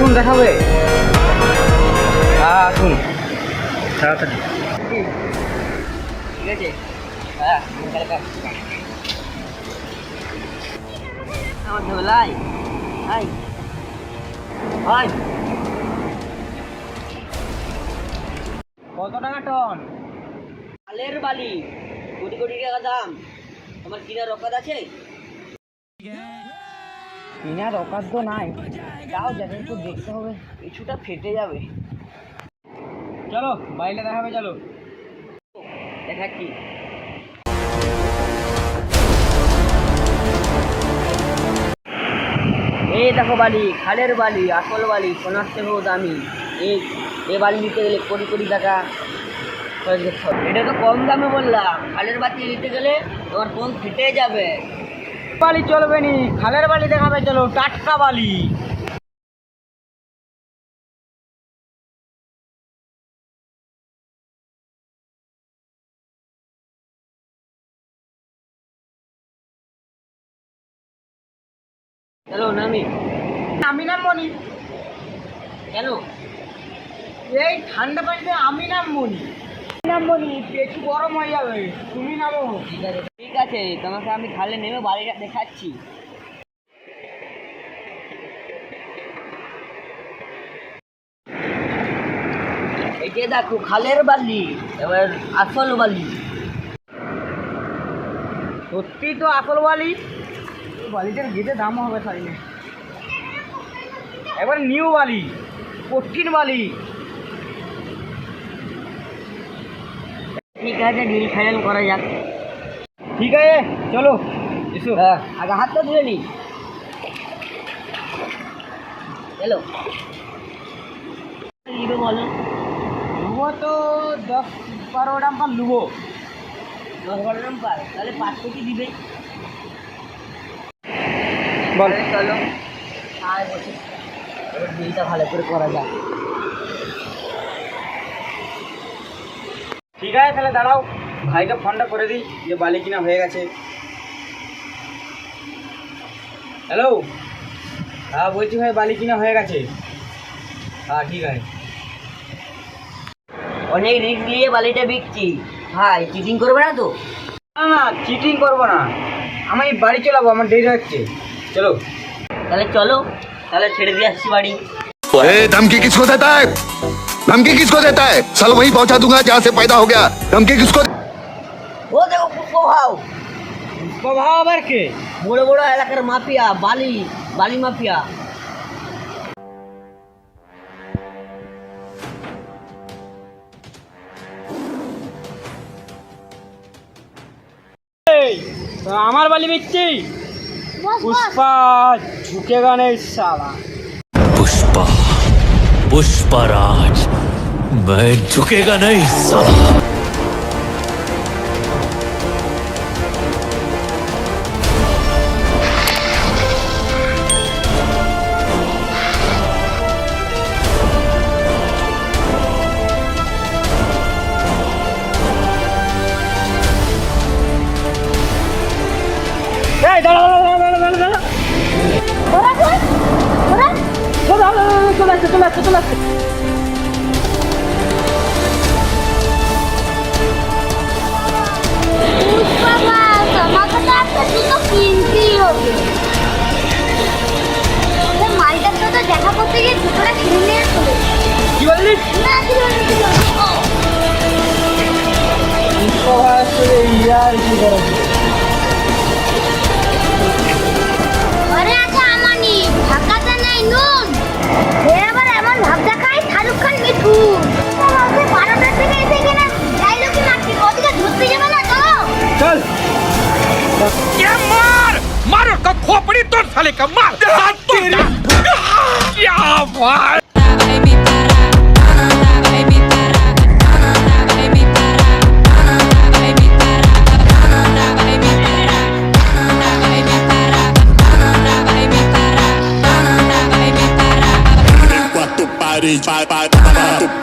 আসুন দেখাবে। হ্যাঁ আসুন তাড়াতাড়ি। ঠিক আছে হ্যাঁ আমার ধোলাই হাই হাই। কত টাকা টন? আলের বালি কোটি কোটি টাকা দাম। তোমার কিনার অকাত আছে? কিনার অকাত তো নাই, তাও যাদের একটু দেখতে হবে, কিছুটা ফেটে যাবে। চলো বাইরে দেখাবে, চলো দেখাচ্ছি। এই দেখো বালি, খালের বালি, আসল বালি, সোনার থেকেও দামি। এই বালি নিতে গেলে কোটি কোটি টাকা খরচ করতে হবে। এটা তো কম দামে বললাম, খালের বাতি নিতে গেলে তোমার ফোন ফেটে যাবে। বালি চলবে নি, খালের বালি দেখাবে, চলো টাটকা বালি। চলো নামি। আমি নামবনি কেন? এই ঠান্ডা পানিতে আমি নামবনি, পেছু গরম হয়ে যাবে, তুমি নামো। ঠিক আছে ঠিক আছে, তোমাকে আমি খালে নেমে বালিটা দেখাচ্ছি। এই যে দেখো খালের বালি, এবার আসল বালি। সত্যি তো আসল বালি, বালিটার গেটে দাম হবে তাই না। এবার নিউ বালি, কঠিন বালি। ঠিক আছে, ডিল ফাইনাল করা যাক। ঠিক আছে চলো এসো। হ্যাঁ আগে হাতটা ধুয়ে নি। চলো নিবে বলো। লুবো তো 10-12 গ্রাম পার লুবো। 10-12 গ্রাম পার, তাহলে 5 কেজি দিবে। বল। চলো আর বসে এবার ডিলটা ভালো করে করা যাক। ঠিক আছে তাহলে দাঁড়াও, ভাইকে ফোনটা করে দিই যে বালি কিনা হয়ে গেছে। হ্যালো, হ্যাঁ বলছি ভাই বালি কিনা হয়ে গেছে। হ্যাঁ ঠিক আছে। অনেক রিস্ক নিয়ে বালিটা বিকছি ভাই, চিটিং করবে না তো? না না চিটিং করবো না, আমি বাড়ি চলাবো, আমার দেরি হচ্ছে। চলো তাহলে চলো, তাহলে ছেড়ে দিয়ে আসছি বাড়ি। धमकी किसको देता है? धमकी किसको देता है? साला वहीं पहुंचा दूंगा जहाँ से पैदा हो गया। धमकी किसको? ও দেখো পুষ্পভাও, প্রভাব আবার কে? বড় বড় এলাকার মাফিয়া, বালি মাফিয়া। আমার বালি বিচ্ছি পুষ্পা ঝুঁকেগা নেই সালা। पुष्पा पुष्पराज, मैं झुकेगा नहीं साला। এই দাঁড়া দাঁড়া দাঁড়া দাঁড়া দাঁড়া, চলে আসছে। আমাকে তো একটা জুতো কিনতেই হবে। মালটার সাথে দেখা করতে গিয়ে জুতোটা কিনে নিয়ে চলে কি বললি? না কি ঘরে আছে আমানি, ঢাকাতে নেই নুন। সে আবার এমন ভাব দেখায় শাহরুখ খান মিঠুন। 12টার থেকে এসে কিনা যাইলো কি মারছি, ওদিকে ধরতে যাবে না তো। চল क्या मार का खोपड़ी तोड़ साले का मार हाथ तोड़ क्या भाई।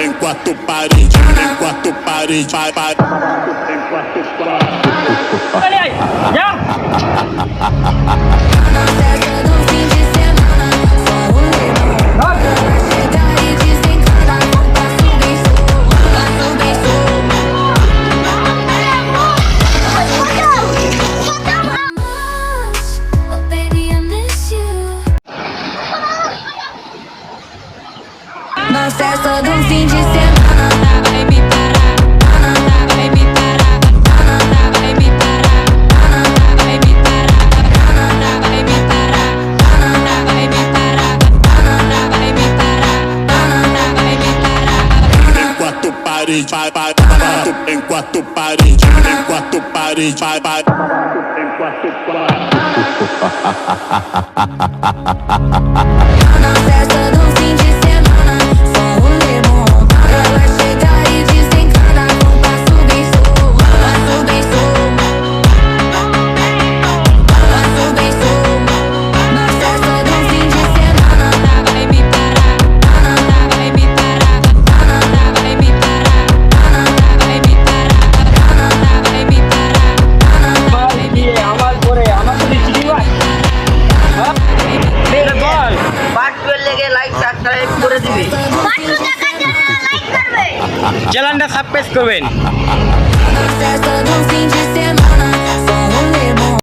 Em quatro paredes, em quatro paredes, em quatro paredes. যা। ধর। Uma festa de fim de semana. Vai me parar, vai me parar, vai me parar, vai me parar, vai me parar, vai me parar, vai me parar, vai me parar. Em quatro paredes, em quatro paredes, em quatro paredes, em quatro paredes. Na festa do fim de semana, só o limão. Ela chega e desencana com passo bem solto, passo bem solto, passo bem solto. Na festa do fim de semana, vai me parar, vai me parar, vai me parar, vai me parar, vai me parar. আমার করে আমার তো চিঠি ভাই বল part 12 লেগে like subscribe করে দিবি। পাট্টু দেখার জন্য লাইক করবে। চ্যানেলটা সাবস্ক্রাইব করবেন। Na festa do fim de semana.